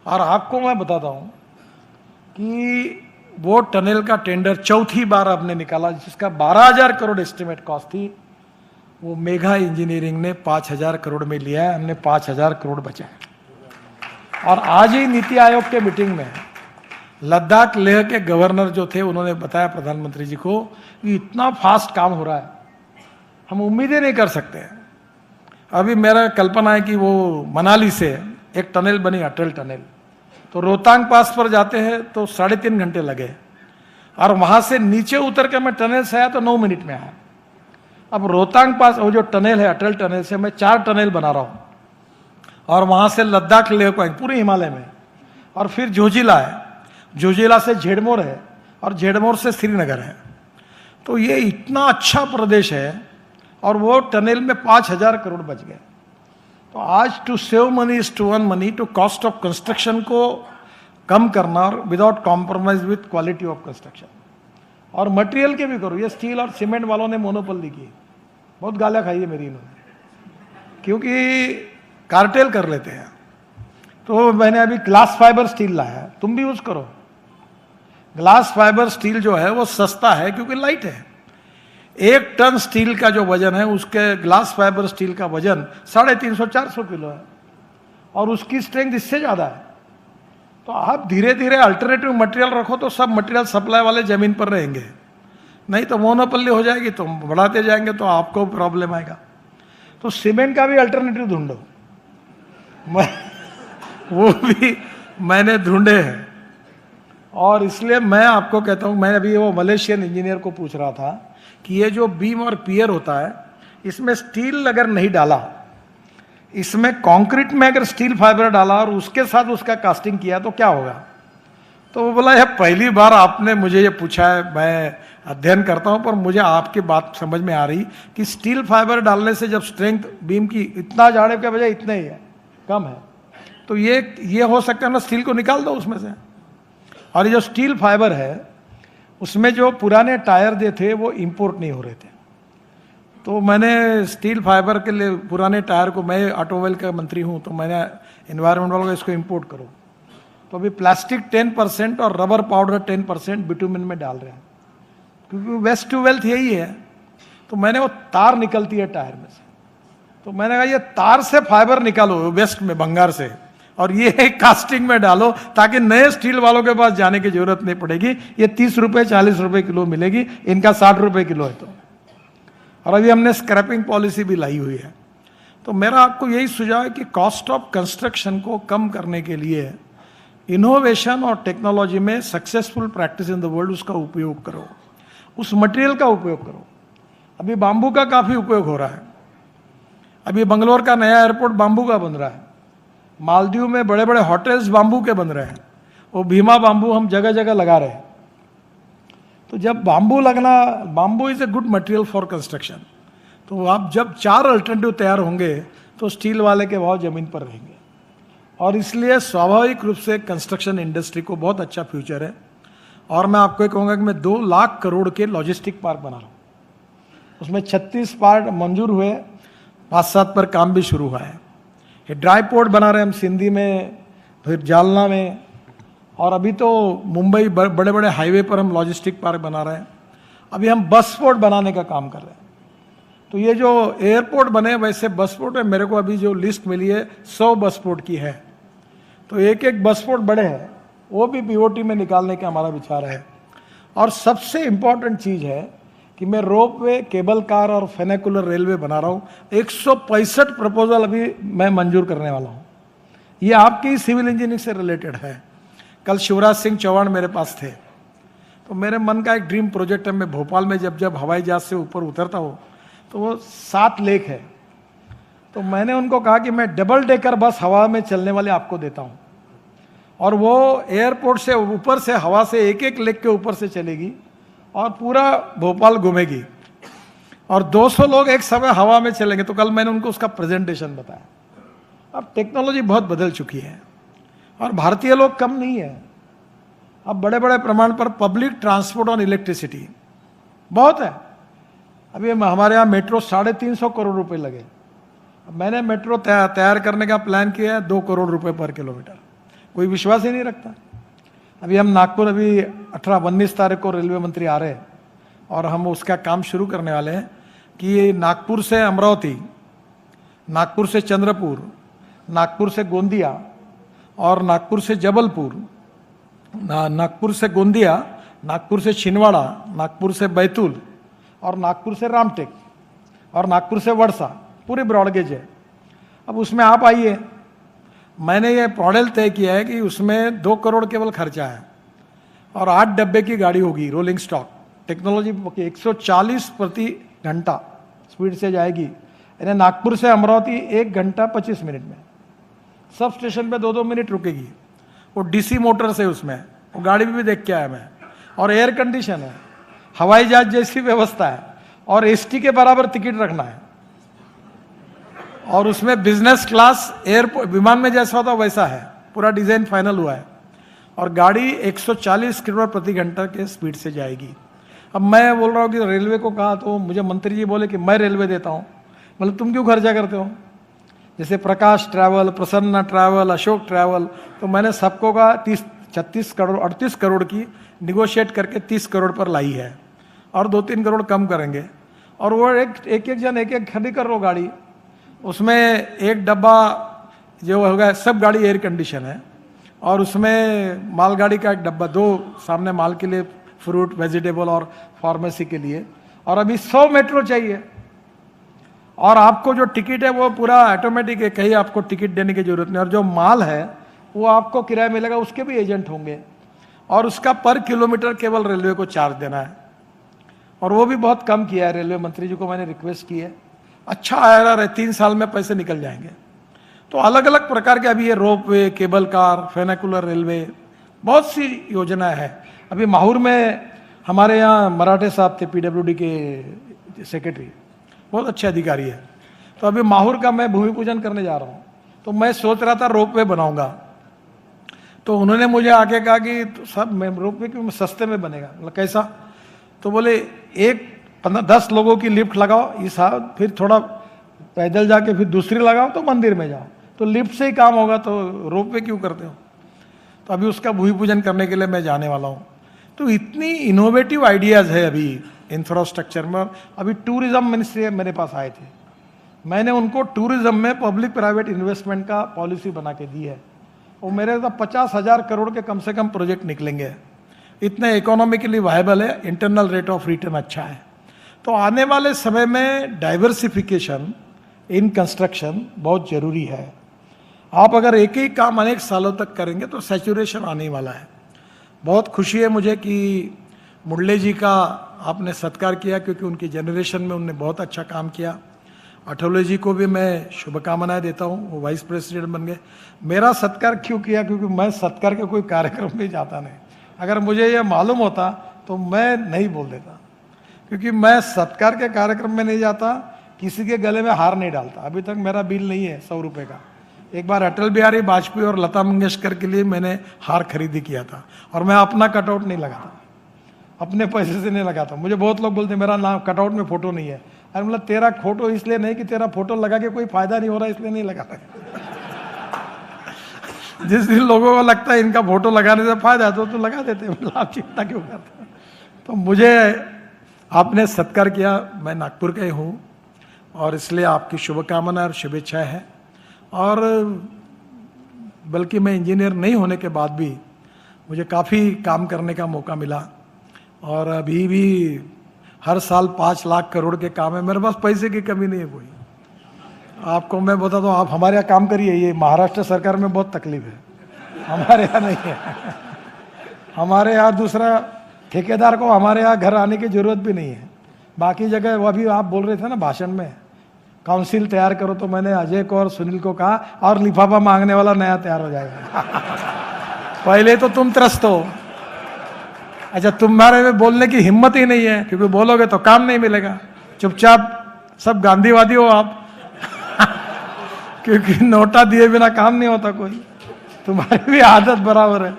और आपको मैं बताता हूँ कि वो टनल का टेंडर चौथी बार आपने निकाला, जिसका 12,000 करोड़ एस्टिमेट कॉस्ट थी, वो मेगा इंजीनियरिंग ने 5,000 करोड़ में लिया है। हमने 5,000 करोड़ बचाए। और आज ही नीति आयोग के मीटिंग में लद्दाख लेह के गवर्नर जो थे, उन्होंने बताया प्रधानमंत्री जी को कि इतना फास्ट काम हो रहा है, हम उम्मीद ही नहीं कर सकते। अभी मेरा कल्पना है कि वो मनाली से एक टनल बनी, अटल टनल, तो रोहतांग पास पर जाते हैं तो 3.5 घंटे लगे, और वहां से नीचे उतर के मैं टनल से आया तो 9 मिनट में आया। अब रोहतांग पास वो जो टनल है, अटल टनल से मैं 4 टनल बना रहा हूँ, और वहां से लद्दाख लेह को पूरे हिमालय में, और फिर जोजिला है, जोजिला से झेड़मोर है, और झेड़मोर से श्रीनगर है। तो ये इतना अच्छा प्रदेश है, और वो टनल में 5,000 करोड़ बच गए। तो आज to save money is to earn money, to cost of construction को कम करना, और without compromise with quality of construction. और मटेरियल के भी करो, ये स्टील और सीमेंट वालों ने मोनोपोली की, बहुत गालियां खाई है मेरी इन्होंने, क्योंकि कार्टेल कर लेते हैं। तो मैंने अभी ग्लास फाइबर स्टील लाया है, तुम भी यूज करो। ग्लास फाइबर स्टील जो है वो सस्ता है क्योंकि लाइट है। 1 टन स्टील का जो वजन है, उसके ग्लास फाइबर स्टील का वजन 350-400 किलो है, और उसकी स्ट्रेंथ इससे ज्यादा है। तो आप धीरे धीरे अल्टरनेटिव मटेरियल रखो तो सब मटेरियल सप्लाई वाले जमीन पर रहेंगे, नहीं तो मोनोपोली हो जाएगी, तो बढ़ाते जाएंगे तो आपको प्रॉब्लम आएगा। तो सीमेंट का भी अल्टरनेटिव ढूंढो, वो भी मैंने ढूंढे हैं। और इसलिए मैं आपको कहता हूं, मैं अभी वो मलेशियन इंजीनियर को पूछ रहा था कि ये जो बीम और पियर होता है, इसमें स्टील अगर नहीं डाला, इसमें कंक्रीट में अगर स्टील फाइबर डाला और उसके साथ उसका कास्टिंग किया तो क्या होगा? तो वो बोला, यह पहली बार आपने मुझे ये पूछा है, मैं अध्ययन करता हूं, पर मुझे आपकी बात समझ में आ रही कि स्टील फाइबर डालने से जब स्ट्रेंथ बीम की इतना जाने के बजाय इतना ही है, कम है, तो ये हो सकता है ना, स्टील को निकाल दो उसमें से। और ये जो स्टील फाइबर है, उसमें जो पुराने टायर जो थे वो इंपोर्ट नहीं हो रहे थे, तो मैंने स्टील फाइबर के लिए पुराने टायर को, मैं ऑटोमोबाइल का मंत्री हूं, तो मैंने एनवायरमेंट वालों को इसको इंपोर्ट करो। तो अभी प्लास्टिक 10% और रबर पाउडर 10% बिटुमिन में डाल रहे हैं, क्योंकि वेस्ट टू वेल्थ यही है। तो मैंने वो तार निकलती है टायर में से, तो मैंने कहा ये तार से फाइबर निकालो वेस्ट में, बंगाल से, और ये कास्टिंग में डालो, ताकि नए स्टील वालों के पास जाने की जरूरत नहीं पड़ेगी। ये 30 रुपए 40 रुपए किलो मिलेगी, इनका 60 रुपए किलो है। तो और अभी हमने स्क्रैपिंग पॉलिसी भी लाई हुई है। तो मेरा आपको यही सुझाव है कि कॉस्ट ऑफ कंस्ट्रक्शन को कम करने के लिए इनोवेशन और टेक्नोलॉजी में successful practice in the world, उसका उपयोग करो, उस मटेरियल का उपयोग करो। अभी बांबू का काफी उपयोग हो रहा है। अभी बंगलोर का नया एयरपोर्ट बांबू का बन रहा है, मालदीव में बड़े बड़े होटल्स बांबू के बन रहे हैं, वो भीमा बांबू हम जगह जगह लगा रहे हैं। तो जब बांबू लगना, bamboo is a good material for construction. तो आप जब 4 अल्टरनेटिव तैयार होंगे तो स्टील वाले के भाव जमीन पर रहेंगे, और इसलिए स्वाभाविक रूप से कंस्ट्रक्शन इंडस्ट्री को बहुत अच्छा फ्यूचर है। और मैं आपको कहूँगा कि मैं 2 लाख करोड़ के लॉजिस्टिक पार्क बना रहा हूँ, उसमें 36 पार्क मंजूर हुए, 5-7 पर काम भी शुरू हुआ है। ये ड्राई पोर्ट बना रहे हैं हम सिंधी में, फिर जालना में, और अभी तो मुंबई बड़े बड़े हाईवे पर हम लॉजिस्टिक पार्क बना रहे हैं। अभी हम बस पोर्ट बनाने का काम कर रहे हैं। तो ये जो एयरपोर्ट बने, वैसे बस पोर्ट है, मेरे को अभी जो लिस्ट मिली है 100 बस पोर्ट की है। तो एक एक बस पोर्ट बड़े हैं, वो भी बीओटी में निकालने का हमारा विचार है। और सबसे इंपॉर्टेंट चीज है कि मैं रोपवे, केबल कार और फेनेकुलर रेलवे बना रहा हूँ। 165 प्रपोजल अभी मैं मंजूर करने वाला हूँ। ये आपकी सिविल इंजीनियरिंग से रिलेटेड है। कल शिवराज सिंह चौहान मेरे पास थे, तो मेरे मन का एक ड्रीम प्रोजेक्ट है, मैं भोपाल में जब हवाई जहाज से ऊपर उतरता हूँ तो वो 7 लेक है। तो मैंने उनको कहा कि मैं डबल डेकर बस हवा में चलने वाले आपको देता हूँ, और वो एयरपोर्ट से ऊपर से हवा से एक एक लेक के ऊपर से चलेगी और पूरा भोपाल घूमेगी, और 200 लोग एक समय हवा में चलेंगे। तो कल मैंने उनको उसका प्रेजेंटेशन बताया। अब टेक्नोलॉजी बहुत बदल चुकी है, और भारतीय लोग कम नहीं है। अब बड़े बड़े प्रमाण पर पब्लिक ट्रांसपोर्ट और इलेक्ट्रिसिटी बहुत है। अभी हमारे यहाँ मेट्रो 350 करोड़ रुपए लगे। मैंने मेट्रो तैयार करने का प्लान किया है 2 करोड़ रुपए पर किलोमीटर। कोई विश्वास ही नहीं रखता। अभी हम नागपुर, अभी 18-19 तारीख को रेलवे मंत्री आ रहे हैं और हम उसका काम शुरू करने वाले हैं कि नागपुर से अमरावती, नागपुर से चंद्रपुर, नागपुर से गोंदिया और नागपुर से जबलपुर, नागपुर से गोंदिया, नागपुर से छिंदवाड़ा, नागपुर से बैतूल और नागपुर से रामटेक और नागपुर से वर्षा, पूरी ब्रॉडगेज है। अब उसमें आप आइए, मैंने ये मॉडल तय किया है कि उसमें 2 करोड़ केवल खर्चा है और 8 डब्बे की गाड़ी होगी, रोलिंग स्टॉक टेक्नोलॉजी, 140 प्रति घंटा स्पीड से जाएगी। यानी नागपुर से अमरावती 1 घंटा 25 मिनट में, सब स्टेशन पे 2-2 मिनट रुकेगी। वो डीसी मोटर से, उसमें वो गाड़ी भी देख के आया मैं, और एयर कंडीशन है, हवाई जहाज जैसी व्यवस्था है और एसटी के बराबर टिकट रखना है और उसमें बिजनेस क्लास एयरपोर्ट विमान में जैसा होता वैसा है, पूरा डिजाइन फाइनल हुआ है और गाड़ी 140 किलोमीटर प्रति घंटा के स्पीड से जाएगी। अब मैं बोल रहा हूँ कि रेलवे को कहा तो मुझे मंत्री जी बोले कि मैं रेलवे देता हूँ। मतलब तुम क्यों खर्चा करते हो? जैसे Prakash travel, Prasanna travel, Ashok travel, तो मैंने सबको का 36 करोड़ 38 करोड़ की निगोशिएट करके 30 करोड़ पर लाई है और 2-3 करोड़ कम करेंगे। और वो एक जन एक खड़ी कर लो गाड़ी, उसमें एक डब्बा जो होगा, सब गाड़ी एयर कंडीशन है और उसमें मालगाड़ी का एक डब्बा, 2 सामने माल के लिए, फ्रूट वेजिटेबल और फार्मेसी के लिए। और अभी 100 मेट्रो चाहिए और आपको जो टिकट है वो पूरा ऑटोमेटिक है, कहीं आपको टिकट देने की जरूरत नहीं। और जो माल है वो आपको किराया मिलेगा, उसके भी एजेंट होंगे और उसका पर किलोमीटर केवल रेलवे को चार्ज देना है और वो भी बहुत कम किया है। रेलवे मंत्री जी को मैंने रिक्वेस्ट की है, अच्छा IRR है, 3 साल में पैसे निकल जाएंगे। तो अलग अलग प्रकार के अभी ये रोप वे, केबल कार, फेनाकुलर रेलवे, बहुत सी योजनाएं हैं। अभी माहौर में हमारे यहाँ मराठे साहब थे, PWD के सेक्रेटरी, बहुत अच्छे अधिकारी है। तो अभी माहौर का मैं भूमि पूजन करने जा रहा हूँ, तो मैं सोच रहा था रोप वे बनाऊंगा। तो उन्होंने मुझे आके कहा कि सब रोप वे क्यों सस्ते में बनेगा? मतलब कैसा? तो बोले 10 लोगों की लिफ्ट लगाओ, इस फिर थोड़ा पैदल जाके फिर दूसरी लगाओ तो मंदिर में जाओ, तो लिफ्ट से ही काम होगा, तो रोप वे क्यों करते हो? तो अभी उसका भूमि पूजन करने के लिए मैं जाने वाला हूँ। तो इतनी इनोवेटिव आइडियाज़ है अभी इंफ्रास्ट्रक्चर में। अभी टूरिज्म मिनिस्ट्री मेरे पास आए थे, मैंने उनको टूरिज्म में पब्लिक प्राइवेट इन्वेस्टमेंट का पॉलिसी बना के दी है। वो मेरे तो 50,000 करोड़ के कम से कम प्रोजेक्ट निकलेंगे, इतने इकोनॉमिकली वायबल है, इंटरनल रेट ऑफ रिटर्न अच्छा है। तो आने वाले समय में डाइवर्सिफिकेशन इन कंस्ट्रक्शन बहुत ज़रूरी है। आप अगर एक ही काम अनेक सालों तक करेंगे तो सैचुरेशन आने वाला है। बहुत खुशी है मुझे कि मुरली जी का आपने सत्कार किया, क्योंकि उनकी जनरेशन में उन्होंने बहुत अच्छा काम किया। अठौले जी को भी मैं शुभकामनाएं देता हूँ, वो वाइस प्रेसिडेंट बन गए। मेरा सत्कार क्यों किया? क्योंकि मैं सत्कार के कोई कार्यक्रम में जाता नहीं। अगर मुझे ये मालूम होता तो मैं नहीं बोल देता, क्योंकि मैं सत्कार के कार्यक्रम में नहीं जाता, किसी के गले में हार नहीं डालता। अभी तक मेरा बिल नहीं है 100 रुपये का। एक बार अटल बिहारी वाजपेयी और लता मंगेशकर के लिए मैंने हार खरीदी किया था और मैं अपना कटआउट नहीं लगाता, अपने पैसे से नहीं लगाता। मुझे बहुत लोग बोलते मेरा नाम कटआउट में फोटो नहीं है। अरे मतलब तेरा फोटो इसलिए नहीं कि तेरा फोटो लगा के कोई फायदा नहीं हो रहा इसलिए नहीं लगाता। जिस दिन लोगों को लगता है इनका फोटो लगाने से फायदा है तो लगा देते, मतलब आप चिंता क्यों करते? तो मुझे आपने सत्कार किया, मैं नागपुर का ही हूँ और इसलिए आपकी शुभकामनाएं और शुभेच्छाएं हैं। और बल्कि मैं इंजीनियर नहीं होने के बाद भी मुझे काफ़ी काम करने का मौका मिला और अभी भी हर साल 5 लाख करोड़ के काम है। मेरे पास पैसे की कमी नहीं है कोई। आपको मैं बता दूं, आप हमारे यहाँ काम करिए, ये महाराष्ट्र सरकार में बहुत तकलीफ है, हमारे यहाँ नहीं है। हमारे यहाँ दूसरा ठेकेदार को हमारे यहाँ घर आने की जरूरत भी नहीं है। बाकी जगह वो अभी आप बोल रहे थे ना भाषण में, काउंसिल तैयार करो, तो मैंने अजय को और सुनील को कहा और लिफाफा मांगने वाला नया तैयार हो जाएगा। पहले तो तुम त्रस्त हो। अच्छा, तुम्हारे में बोलने की हिम्मत ही नहीं है, क्योंकि बोलोगे तो काम नहीं मिलेगा। चुपचाप सब गांधीवादी हो आप। क्योंकि नोटा दिए बिना काम नहीं होता कोई। तुम्हारी भी आदत बराबर है।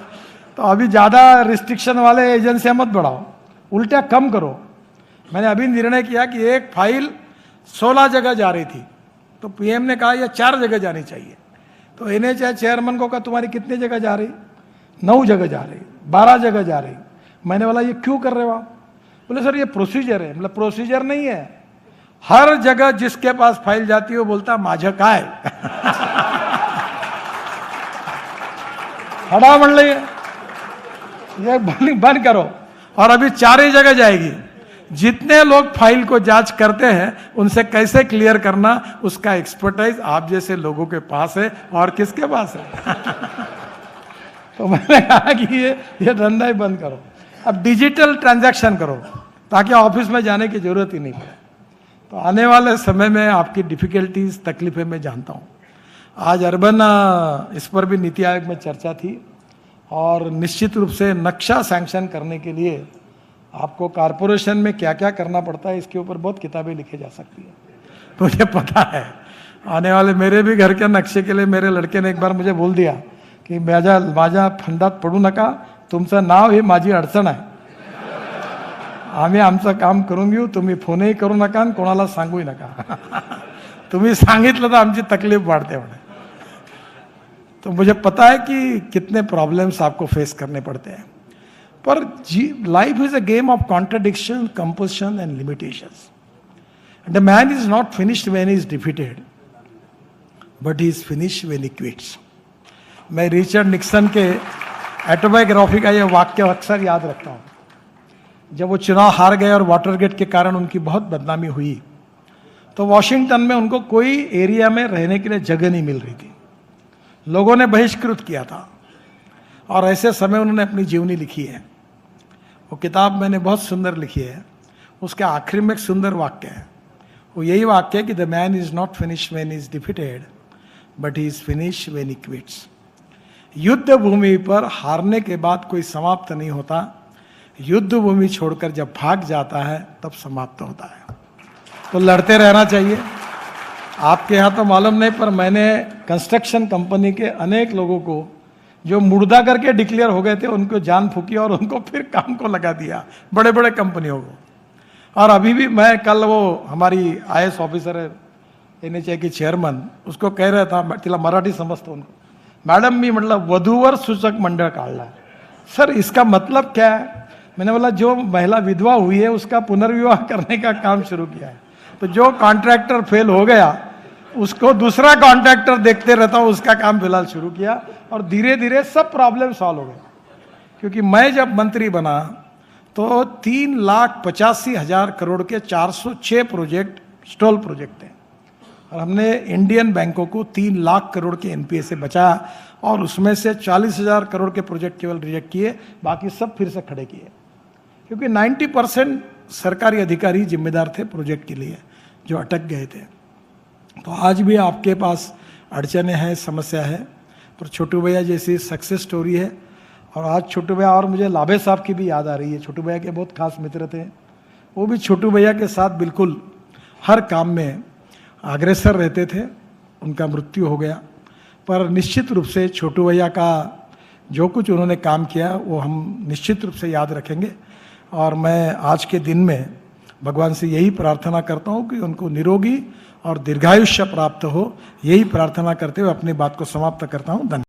तो अभी ज़्यादा रिस्ट्रिक्शन वाले एजेंसियां मत बढ़ाओ, उल्टा कम करो। मैंने अभी निर्णय किया कि एक फाइल 16 जगह जा रही थी, तो PM ने कहा यह 4 जगह जानी चाहिए। तो NHAI चेयरमैन को कहा तुम्हारी कितनी जगह जा रही? 9 जगह जा रही, 12 जगह जा रही। मैंने बोला ये क्यों कर रहे हो आप? बोले सर ये प्रोसीजर है। मतलब प्रोसीजर नहीं है, हर जगह जिसके पास फाइल जाती है वो बोलता माझं काय हड़ा बढ़ रही है, ये बंद करो। और अभी 4 ही जगह जाएगी। जितने लोग फाइल को जांच करते हैं उनसे कैसे क्लियर करना, उसका एक्सपर्टाइज आप जैसे लोगों के पास है, और किसके पास है तो मैंने कहा कि ये धंधा ही बंद करो, अब डिजिटल ट्रांजैक्शन करो ताकि ऑफिस में जाने की जरूरत ही नहीं पड़े। तो आने वाले समय में आपकी डिफिकल्टीज, तकलीफें मैं जानता हूँ। आज अर्बन इस पर भी नीति आयोग में चर्चा थी, और निश्चित रूप से नक्शा सैंक्शन करने के लिए आपको कारपोरेशन में क्या क्या करना पड़ता है इसके ऊपर बहुत किताबें लिखी जा सकती है। तो मुझे पता है आने वाले मेरे भी घर के नक्शे के लिए मेरे लड़के ने एक बार मुझे बोल दिया की माझ्या फंदात पडू नका, तुमचं नाव ही माझी अडचण आहे, आम्ही आमचं काम करून घेऊ, तुम्ही फोनही करू नका आणि कोणाला सांगूही नका तुम्ही सांगितलं तर आमची तकलीफ वाढते म्हणे। तो मुझे पता है कि कितने प्रॉब्लम्स आपको फेस करने पड़ते हैं, पर life is a game of contradiction, compulsion and limitations. The man is not finished when he is defeated, but he is finished when he quits. मैं रिचर्ड निक्सन के ऑटोबायोग्राफी का यह वाक्य अक्सर याद रखता हूँ। जब वो चुनाव हार गए और वाटरगेट के कारण उनकी बहुत बदनामी हुई, तो वॉशिंगटन में उनको कोई एरिया में रहने के लिए जगह नहीं मिल रही थी, लोगों ने बहिष्कृत किया था, और ऐसे समय उन्होंने अपनी जीवनी लिखी है। वो किताब मैंने बहुत सुंदर लिखी है, उसके आखिरी में एक सुंदर वाक्य है, वो यही वाक्य है कि the man is not finished when he is defeated, but he is finished when he quits. युद्ध भूमि पर हारने के बाद कोई समाप्त नहीं होता, युद्ध भूमि छोड़कर जब भाग जाता है तब समाप्त होता है। तो लड़ते रहना चाहिए। आपके यहाँ तो मालूम नहीं, पर मैंने कंस्ट्रक्शन कंपनी के अनेक लोगों को जो मुर्दा करके डिक्लेयर हो गए थे उनको जान फूकी और उनको फिर काम को लगा दिया, बड़े बड़े कंपनियों को। और अभी भी मैं कल वो हमारी IAS ऑफिसर है NHAI की चेयरमन, उसको कह रहा था, तिला मराठी समजतो उनको, मॅडम मी म्हटलं वधूवर सूचक मंडळ काढला, सर इसका मतलब क्या है? मैंने बोला जो महिला विधवा हुई है उसका पुनर्विवाह करने का काम शुरू किया है। तो जो कॉन्ट्रैक्टर फेल हो गया उसको दूसरा कॉन्ट्रैक्टर देखते रहता हूँ, उसका काम फिलहाल शुरू किया, और धीरे धीरे सब प्रॉब्लम सॉल्व हो गए। क्योंकि मैं जब मंत्री बना तो 3,85,000 करोड़ के 406 प्रोजेक्ट स्टॉल प्रोजेक्ट थे, और हमने इंडियन बैंकों को 3 लाख करोड़ के NPA से बचाया, और उसमें से 40,000 करोड़ के प्रोजेक्ट केवल रिजेक्ट किए, बाकी सब फिर से खड़े किए। क्योंकि 90% सरकारी अधिकारी जिम्मेदार थे प्रोजेक्ट के लिए जो अटक गए थे। तो आज भी आपके पास अड़चने हैं, समस्या है, पर छोटू भैया जैसी सक्सेस स्टोरी है। और आज छोटू भैया, और मुझे लाभे साहब की भी याद आ रही है, छोटू भैया के बहुत खास मित्र थे, वो भी छोटू भैया के साथ बिल्कुल हर काम में अग्रसर रहते थे। उनका मृत्यु हो गया, पर निश्चित रूप से छोटू भैया का जो कुछ उन्होंने काम किया वो हम निश्चित रूप से याद रखेंगे। और मैं आज के दिन में भगवान से यही प्रार्थना करता हूँ कि उनको निरोगी और दीर्घायुष्य प्राप्त हो, यही प्रार्थना करते हुए अपनी बात को समाप्त करता हूँ। धन्यवाद।